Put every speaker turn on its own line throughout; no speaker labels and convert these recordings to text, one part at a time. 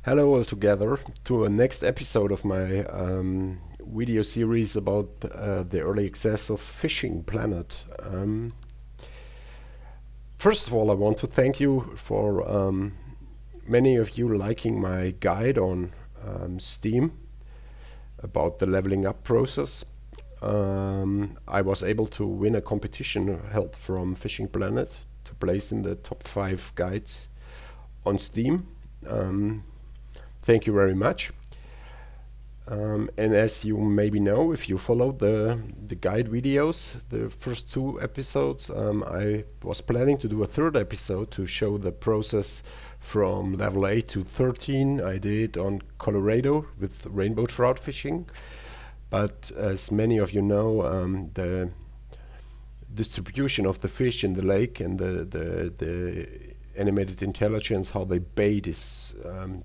Hello all together to a next episode of my video series about the early access of Fishing Planet. First of all, I want to thank you for many of you liking my guide on Steam about the leveling up process. I was able to win a competition held from Fishing Planet to place in the top 5 guides on Steam. Thank you very much. And as you maybe know, if you followed the guide videos, the first 2 episodes, I was planning to do a third episode to show the process from level 8 to 13 I did on Colorado with rainbow trout fishing. But as many of you know, the distribution of the fish in the lake and the animated intelligence, how they bait, is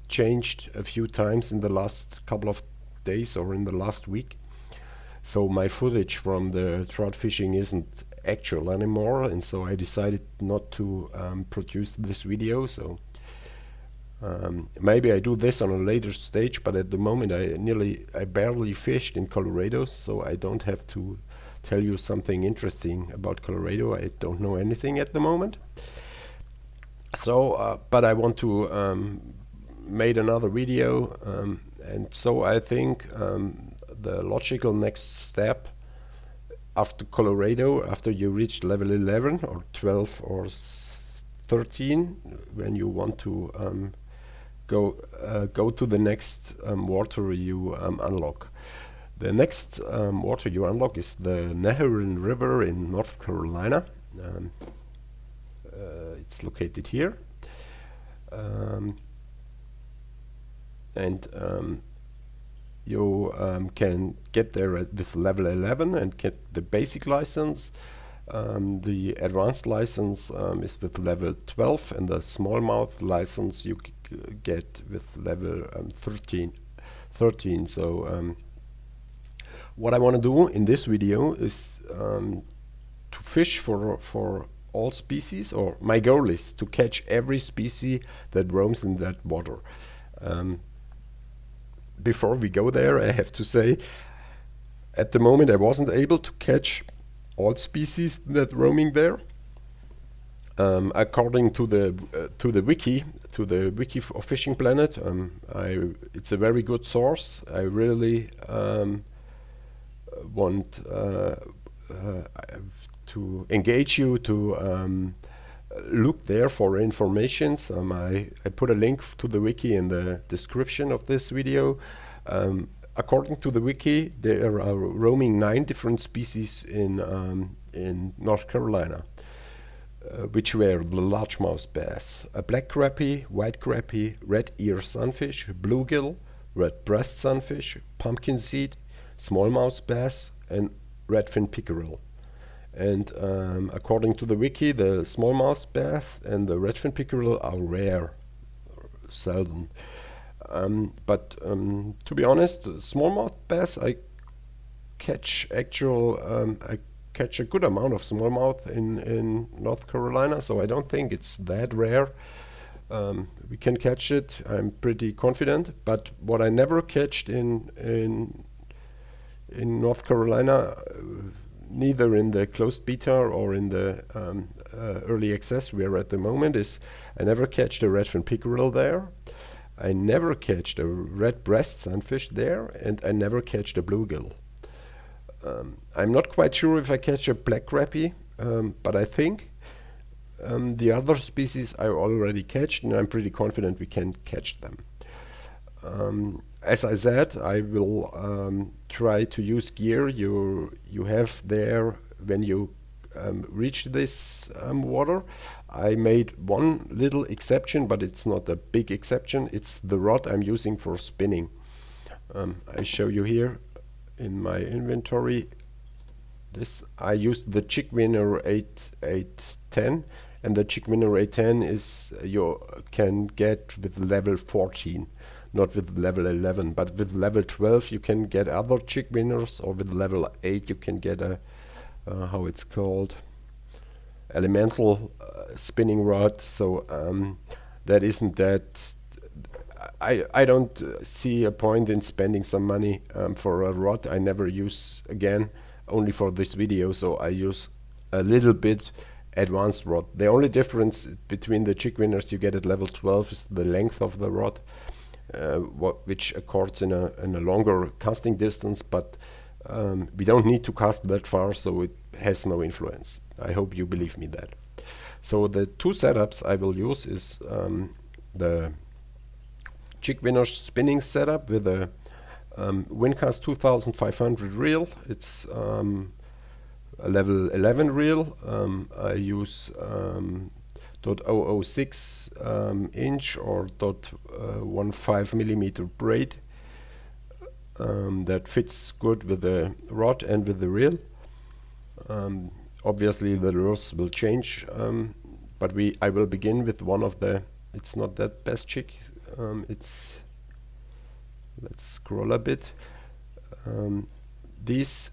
changed a few times in the last couple of days or in the last week. So my footage from the trout fishing isn't actual anymore, and so I decided not to produce this video. So maybe I do this on a later stage, but at the moment I barely fished in Colorado, so I don't have to tell you something interesting about Colorado. I don't know anything at the moment. So, but I want to made another video, and so I think the logical next step after Colorado, after you reach level 11 or 12 or 13, when you want to go to the next water you unlock. The next water you unlock is the Neherrin River in North Carolina. It's located here, and you can get there with level 11 and get the basic license. The advanced license is with level 12, and the smallmouth license you get with level 13. So what I want to do in this video is to fish for all species, or my goal is to catch every species that roams in that water. Before we go there, I have to say, at the moment I wasn't able to catch all species that roaming there. According to the wiki of Fishing Planet, it's a very good source. I really want to engage you to look there for information. I put a link to the wiki in the description of this video. According to the wiki, there are roaming 9 different species in North Carolina, which were the largemouth bass, a black crappie, white crappie, red ear sunfish, bluegill, red breast sunfish, pumpkin seed, smallmouth bass, and redfin pickerel. And according to the wiki, the smallmouth bass and the redfin pickerel are rare, seldom. But to be honest, smallmouth bass I catch a good amount of smallmouth in North Carolina, so I don't think it's that rare. We can catch it, I'm pretty confident. But what I never catched in North Carolina, neither in the closed beta or in the early access we are at the moment, is I never catched a redfin pickerel there. I never catched a red breast sunfish there, and I never catched a bluegill. I'm not quite sure if I catch a black crappie, but I think the other species I already catched, and I'm pretty confident we can catch them. As I said, I will try to use gear you have there when you reach this water. I made one little exception, but it's not a big exception. It's the rod I'm using for spinning. I show you here in my inventory. I used the Chickwinner 810, and the Chickwinner 810 is you can get with level 14. Not with level 11, but with level 12 you can get other Chickwinners, or with level 8 you can get a how it's called, elemental spinning rod. So that isn't that I don't see a point in spending some money for a rod I never use again, only for this video. So I use a little bit advanced rod. The only difference between the jig winners you get at level 12 is the length of the rod, which accords in a longer casting distance, but we don't need to cast that far, so it has no influence. I hope you believe me that. So the two setups I will use is the jig winner spinning setup with a Windcast 2500 reel. It's a level 11 reel. I use .006 inch or .15 millimeter braid that fits good with the rod and with the reel. Obviously the lures will change, but I will begin with one of the, it's not that best jig, let's scroll a bit. These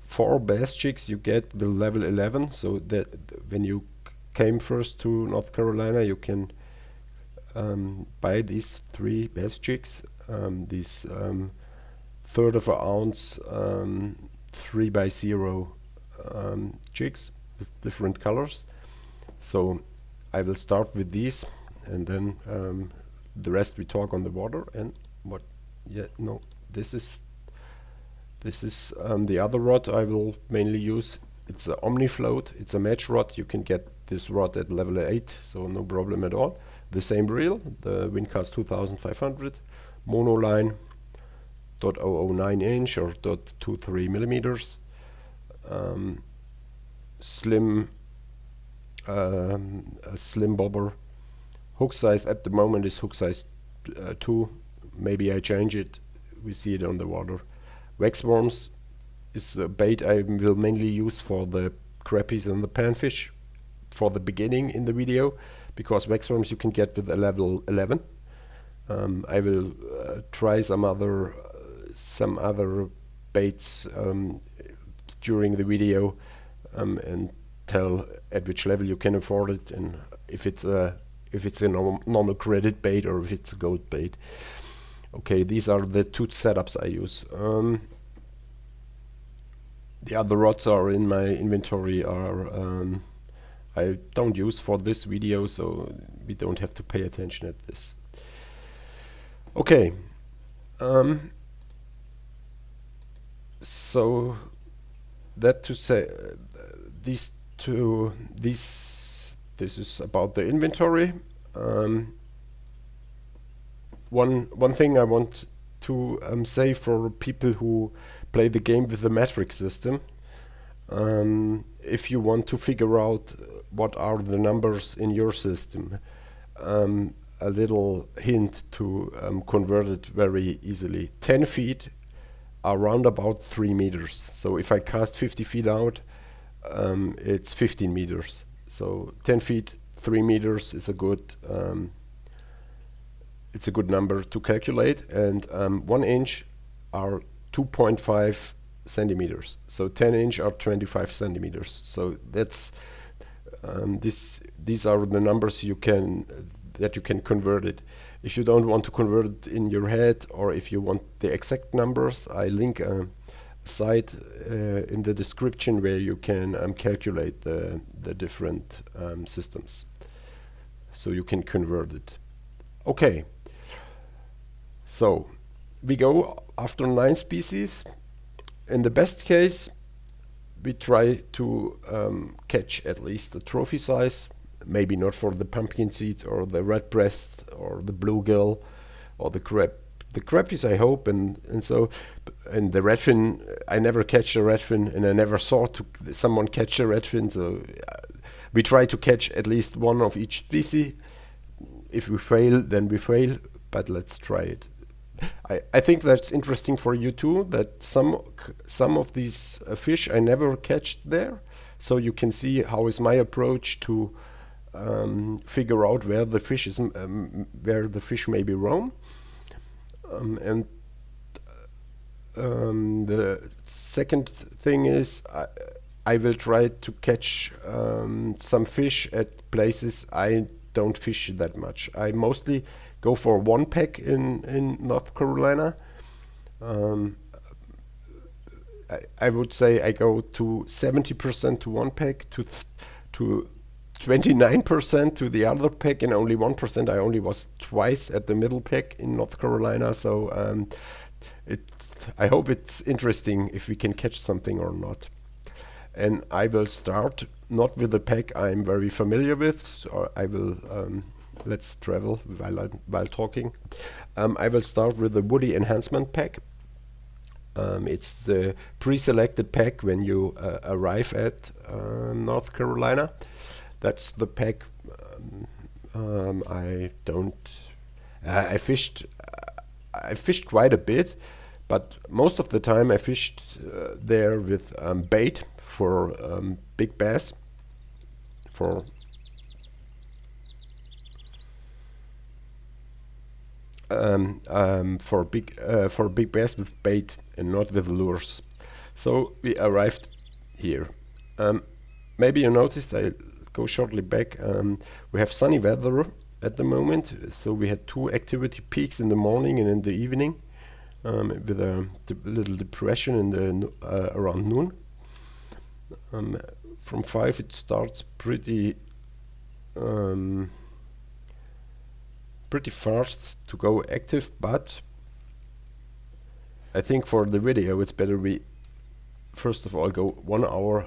4 bass jigs you get with level 11, so that when you came first to North Carolina you can buy these 3 bass jigs, these third of an ounce 3x0 jigs with different colors. So I will start with these, and then the rest we talk on the water. And what? Yeah, no, this is the other rod I will mainly use. It's an Omnifloat. It's a match rod. You can get this rod at level 8, so no problem at all. The same reel, the Windcast 2500 monoline, .009 inch or .23 millimeters. Slim, a slim bobber. Hook size at the moment is hook size 2. Maybe I change it. We see it on the water. Wax worms is the bait I will mainly use for the crappies and the panfish for the beginning in the video, because wax worms you can get with a level 11. I will try some other baits during the video and tell at which level you can afford it, and if it's a normal credit bait or if it's a gold bait. Okay, these are the 2 setups I use. The other rods are in my inventory are I don't use for this video, so we don't have to pay attention at this. Okay, so that to say, this is about the inventory. One thing I want to say for people who play the game with the metric system, if you want to figure out what are the numbers in your system, a little hint to convert it very easily. 10 feet are around about 3 meters. So if I cast 50 feet out, it's 15 meters. So 10 feet, 3 meters is a good it's a good number to calculate. And 1 inch are 2.5 centimeters. So 10 inch are 25 centimeters. So that's these are the numbers that you can convert it. If you don't want to convert it in your head, or if you want the exact numbers, I link a site in the description where you can calculate the different systems, so you can convert it. Okay, so we go after 9 species. In the best case, we try to catch at least a trophy size, maybe not for the pumpkin seed or the red breast or the bluegill or the crab. The crappies I hope, and the redfin, I never catch a redfin, and I never saw someone catch a redfin, so we try to catch at least one of each species. If we fail, then we fail, but let's try it. I think that's interesting for you too, that some of these fish I never catch there, so you can see how is my approach to figure out where the fish is, where the fish maybe roam. And the second thing is I will try to catch some fish at places I don't fish that much. I mostly go for one pack in North Carolina. Um, I would say I go to 70% to one pack, to 29% to the other pack, and only 1%. I only was twice at the middle pack in North Carolina. So it. I hope it's interesting if we can catch something or not. And I will start not with the pack I'm very familiar with. So I will let's travel while talking. I will start with the Woody Enhancement pack. It's the pre-selected pack when you arrive at North Carolina. That's the pack. I don't. I fished. I fished quite a bit, but most of the time I fished there with bait for big bass. For for big bass with bait and not with lures. So we arrived here. Maybe you noticed, I go shortly back, we have sunny weather at the moment, so we had 2 activity peaks in the morning and in the evening, with a little depression in the around noon. From 5 it starts pretty fast to go active, but I think for the video it's better we first of all go 1 hour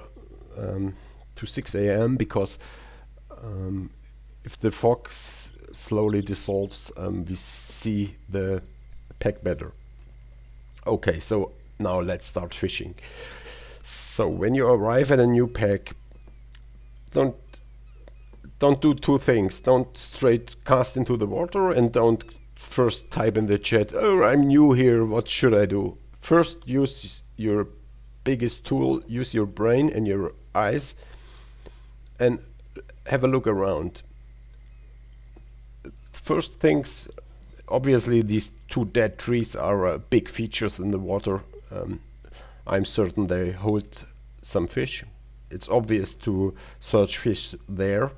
to 6 a.m. because if the fog slowly dissolves, we see the pack better. Okay, so now let's start fishing. So when you arrive at a new pack, don't do 2 things. Don't straight cast into the water, and don't first type in the chat, oh, I'm new here, what should I do? First, use your biggest tool, use your brain and your eyes, and have a look around. First things, obviously these 2 dead trees are big features in the water. I'm certain they hold some fish. It's obvious to search fish there,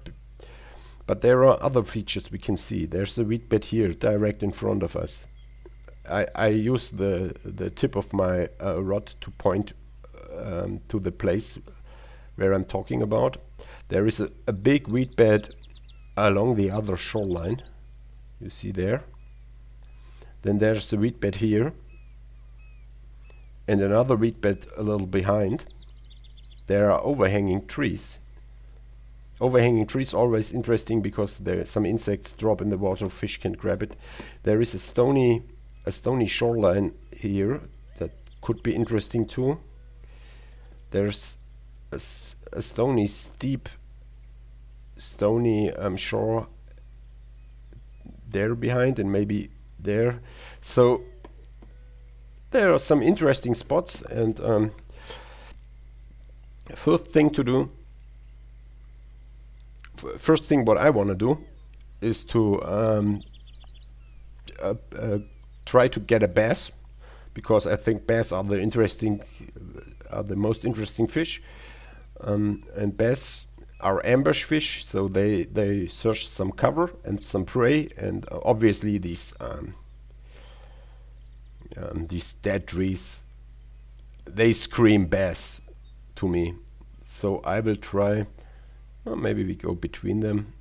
but there are other features we can see. There's a weed bed here, direct in front of us. I use the tip of my rod to point to the place where I'm talking about. There is a big weed bed along the other shoreline. You see there. Then there's a weed bed here, and another weed bed a little behind. There are overhanging trees. Overhanging trees always interesting because there some insects drop in the water, fish can grab it. There is a stony shoreline here that could be interesting too. There's a stony shore there behind, and maybe there. So there are some interesting spots, and first thing what I want to do is to try to get a bass, because I think bass are the most interesting fish, and bass are ambush fish, so they search some cover and some prey, and obviously these dead trees, they scream bass to me. So I will try, maybe we go between them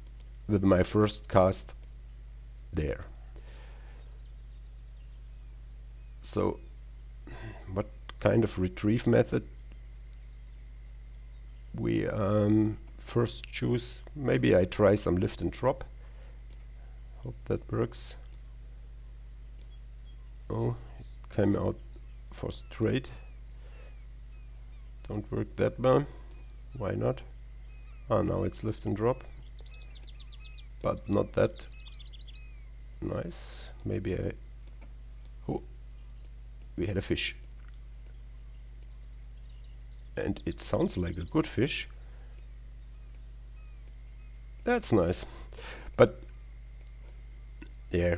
with my first cast there. So what kind of retrieve method we first choose? Maybe I try some lift and drop. Hope that works. Oh, it came out for straight. Don't work that well. Why not? Ah, now it's lift and drop, but not that nice. Maybe oh, we had a fish, and it sounds like a good fish. That's nice, but yeah,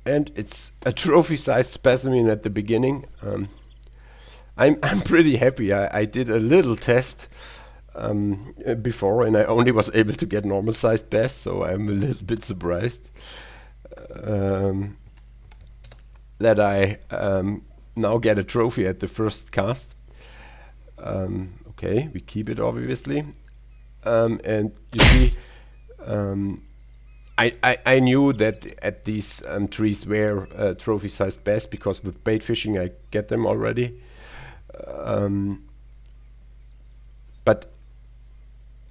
and it's a trophy-sized specimen at the beginning. I'm pretty happy. I did a little test before, and I only was able to get normal sized bass, so I'm a little bit surprised that I now get a trophy at the first cast. Okay, we keep it obviously, and you see, I knew that at these trees were trophy sized bass, because with bait fishing I get them already. But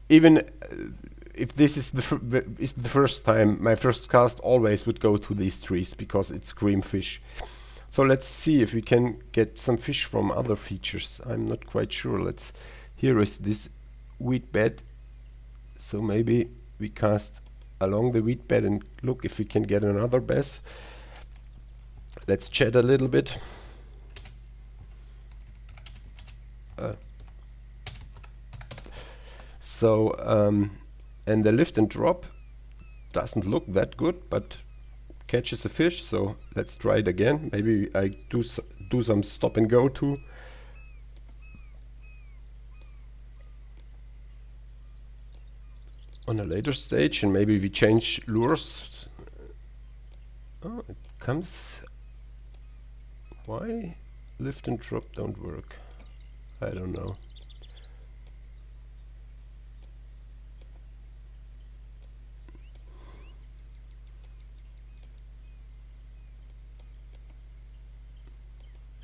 even if this is the first time, my first cast always would go to these trees because it's cream fish. So let's see if we can get some fish from other features. I'm not quite sure. Here is this wheat bed. So maybe we cast along the wheat bed and look if we can get another bass. Let's chat a little bit. And the lift and drop doesn't look that good, but catches a fish. So let's try it again. Maybe I do some stop and go too. On a later stage, and maybe we change lures. Oh, it comes. Why lift and drop don't work? I don't know.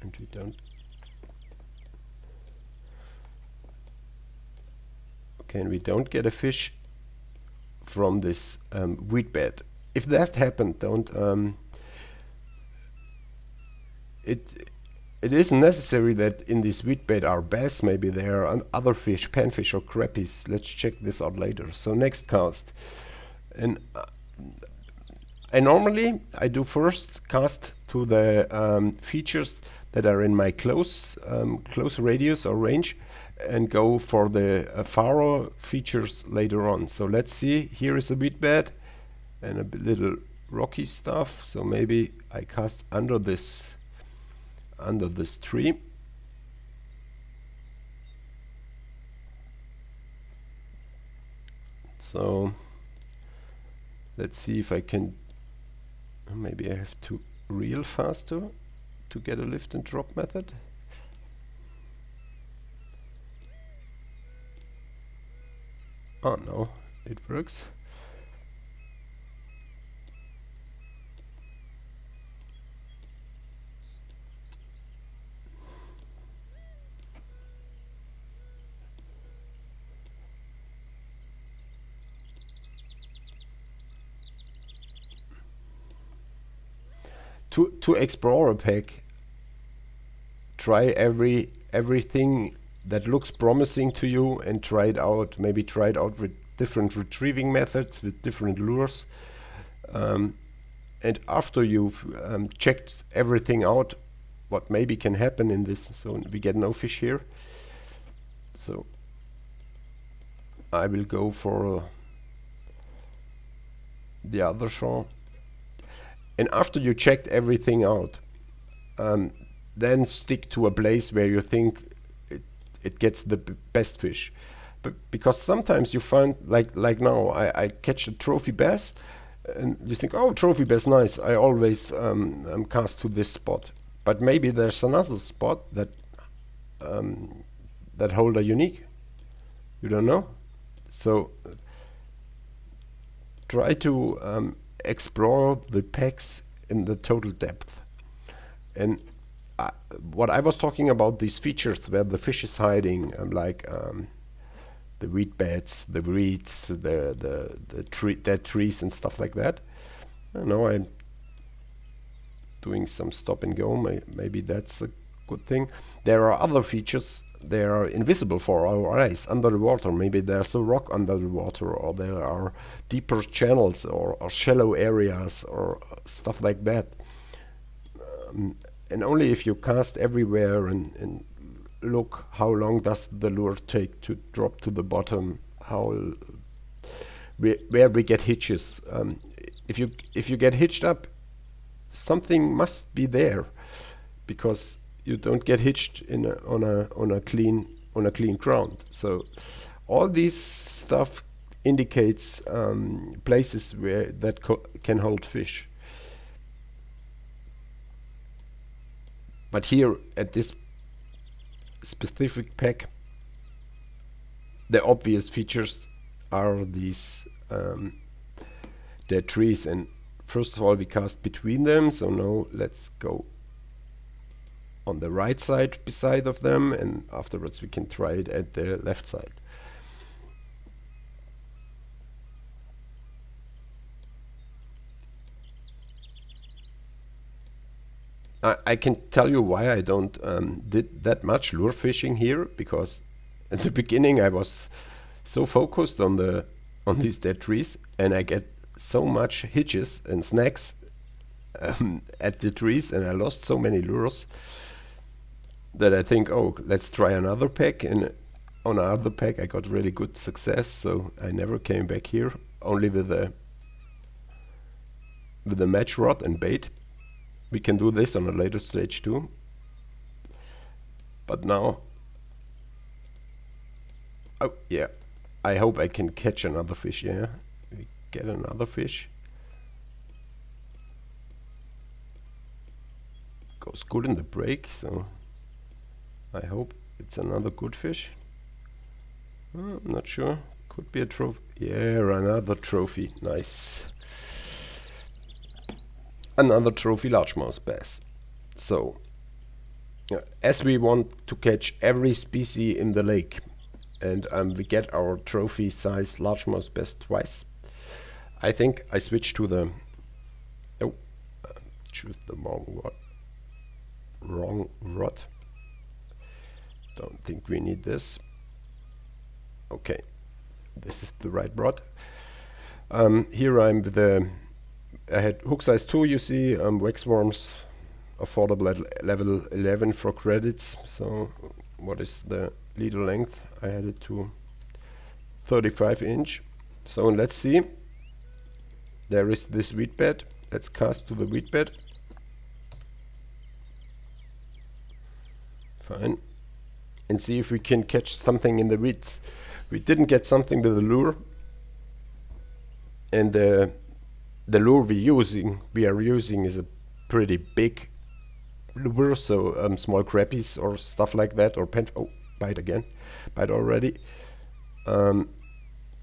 And we don't. Okay, and we don't get a fish from this wheat bed. If that happened, it isn't necessary that in this wheat bed are bass. Maybe there are other fish, panfish or crappies. Let's check this out later. So next cast, and I normally do first cast to the features that are in my close radius or range, and go for the faro features later on. So let's see. Here is a wheat bed and a little rocky stuff. So maybe I cast under this tree. So let's see if I can. Maybe I have to reel faster to get a lift and drop method. Oh no, it works. To explore a pack, try everything that looks promising to you and try it out. Maybe try it out with different retrieving methods, with different lures. And after you've checked everything out, what maybe can happen in this. So we get no fish here. So I will go for the other shore. And after you checked everything out, then stick to a place where you think it gets the best fish. But because sometimes you find, like now, I catch a trophy bass, and you think, oh, trophy bass, nice. I always cast to this spot. But maybe there's another spot that hold a unique. You don't know. So try to explore the packs in the total depth. And what I was talking about, these features where the fish is hiding, like the wheat beds, the reeds, the dead trees and stuff like that. I know I'm doing some stop and go. Maybe that's a good thing. There are other features. They are invisible for our eyes under the water. Maybe there's a rock under the water, or there are deeper channels or shallow areas or stuff like that. And only if you cast everywhere and look how long does the lure take to drop to the bottom, where we get hitches. If you get hitched up, something must be there, because you don't get hitched on a clean ground. So all these stuff indicates places where that can hold fish. But here at this specific pack, the obvious features are these dead trees. And first of all, we cast between them. So now let's go on the right side beside of them, and afterwards we can try it at the left side. I can tell you why I don't did that much lure fishing here, because at the beginning I was so focused on these dead trees, and I get so much hitches and snags at the trees, and I lost so many lures that I think, oh, let's try another pack. And on another pack I got really good success, so I never came back here, only with the match rod and bait. We can do this on a later stage too. But now, oh yeah, I hope I can catch another fish. Yeah, we get another fish. Goes good in the break, so I hope it's another good fish. I'm not sure. Could be a trophy. Yeah, another trophy. Nice. Another trophy largemouth bass. So, as we want to catch every species in the lake, and we get our trophy size largemouth bass twice, I think I switch to the choose the wrong rod. Don't think we need this. Okay, this is the right rod. Here I'm with the I had hook size 2, you see, wax worms, affordable at level 11 for credits. So what is the leader length? I had it to 35 inch. So let's see. There is this weed bed. Let's cast to the weed bed. Fine. And see if we can catch something in the weeds. We didn't get something with the lure. And the lure we are using is a pretty big lure, so small crappies or stuff like that, or bite again, bite already. Oh,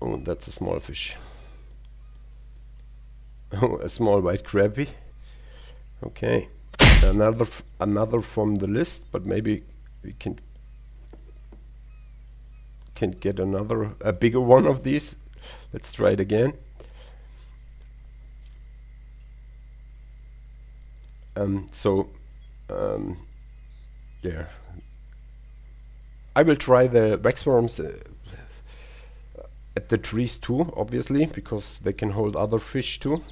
that's a small fish. Oh, a small white crappie. Okay, another from the list, but maybe we can get a bigger one of these. Let's try it again. Yeah, I will try the waxworms at the trees too, obviously, because they can hold other fish too.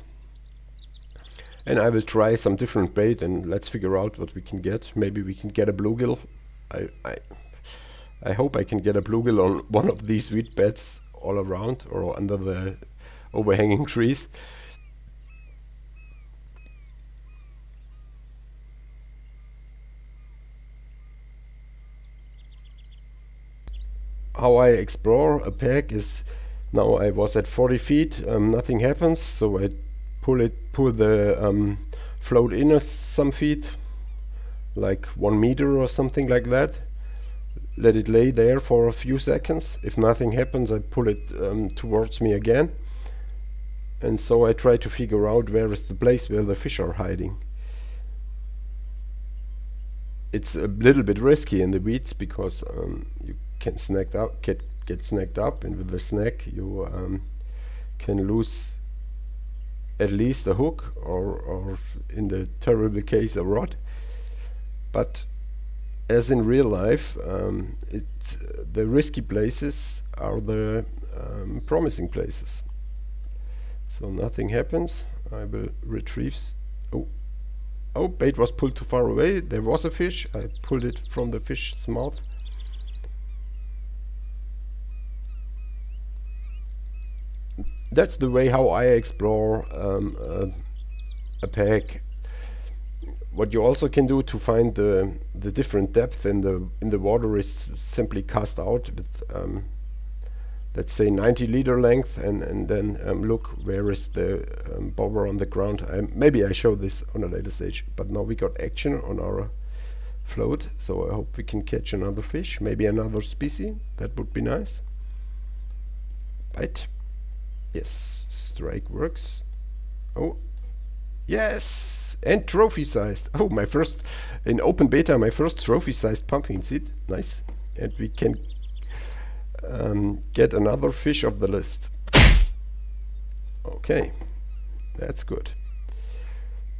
And I will try some different bait, and let's figure out what we can get. Maybe we can get a bluegill. I hope I can get a bluegill on one of these weed beds all around or under the overhanging trees. How I explore a pack is, now I was at 40 feet, nothing happens, so I pull the float in some feet, like 1 meter or something like that. Let it lay there for a few seconds. If nothing happens, I pull it towards me again. And so I try to figure out where is the place where the fish are hiding. It's a little bit risky in the weeds because you can get snagged up, and with the snag you can lose at least a hook or in the terrible case a rod. But as in real life, the risky places are the promising places. So nothing happens. I will retrieve. Oh, bait was pulled too far away. There was a fish. I pulled it from the fish's mouth. That's the way how I explore a pack. What you also can do to find the different depth in the water is simply cast out with let's say 90 liter length, and then look where is the bobber on the ground. Maybe I show this on a later stage, but now we got action on our float, so I hope we can catch another fish, maybe another species. That would be nice. Bite. Yes, strike works. Oh, yes, and trophy sized. Oh, my first, in open beta, my first trophy sized pumpkin seed. Nice. And we can get another fish off the list. Okay, that's good.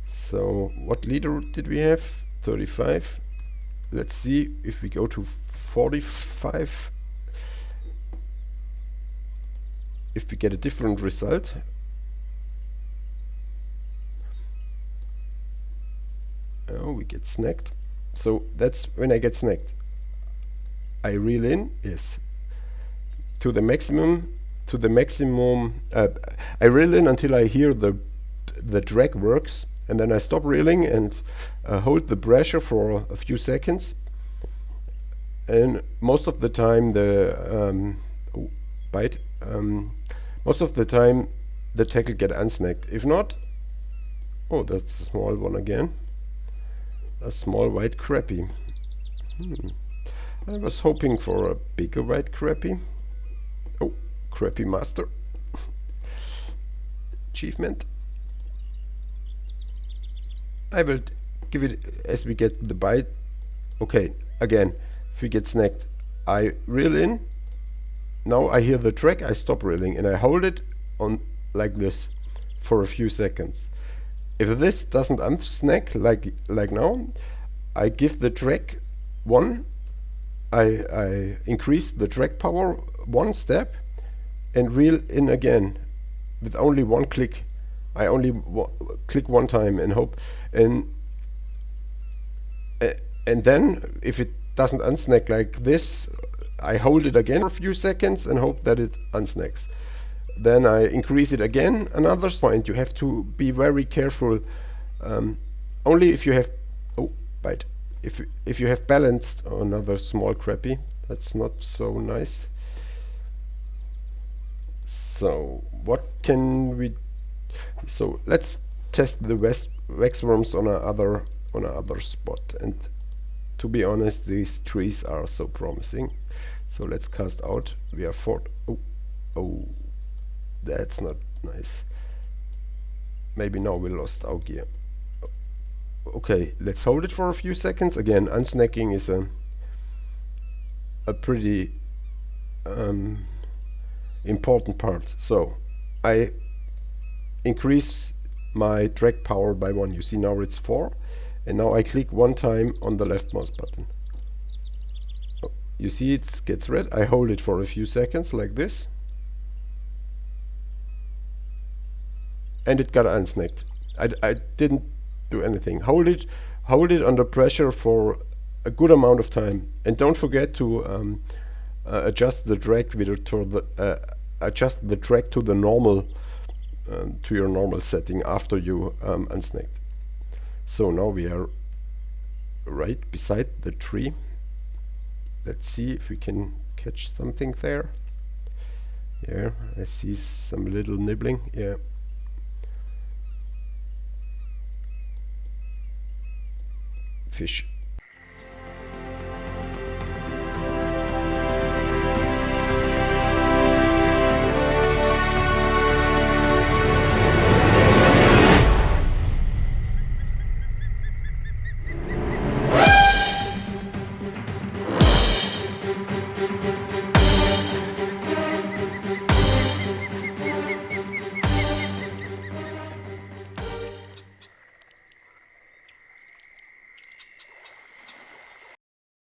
So what leader did we have? 35. Let's see if we go to 45, if we get a different result. Oh, we get snagged. So that's when I get snagged. I reel in, yes, to the maximum. I reel in until I hear the drag works, and then I stop reeling and hold the pressure for a few seconds. And most of the time most of the time the tackle get unsnagged. If not, oh, that's a small one again. A small white crappie. I was hoping for a bigger white crappie. Oh, crappie master. Achievement. I will give it as we get the bite. Okay, again, if we get snagged, I reel in. Now I hear the track, I stop reeling, and I hold it on like this for a few seconds. If this doesn't unsnag like now, I give the track one. I increase the track power one step and reel in again with only one click. I only click one time and hope, and then if it doesn't unsnag like this, I hold it again for a few seconds and hope that it unsnags. Then I increase it again another point. You have to be very careful. Only if you have bite. If you have balanced another small crappie, that's not so nice. So what can we? So let's test the waxworms on another spot. And to be honest, these trees are so promising. So let's cast out. We are oh, that's not nice. Maybe now we lost our gear. Okay, let's hold it for a few seconds. Again, unsnagging is a pretty important part. So I increase my drag power by 1. You see now it's 4, and now I click one time on the left mouse button. Oh, you see it gets red. I hold it for a few seconds like this, and it got unsnagged. I didn't do anything. Hold it under pressure for a good amount of time, and don't forget to adjust the drag to the normal, to your normal setting after you unsnagged. So now we are right beside the tree. Let's see if we can catch something there. Yeah, I see some little nibbling. Yeah. Fish.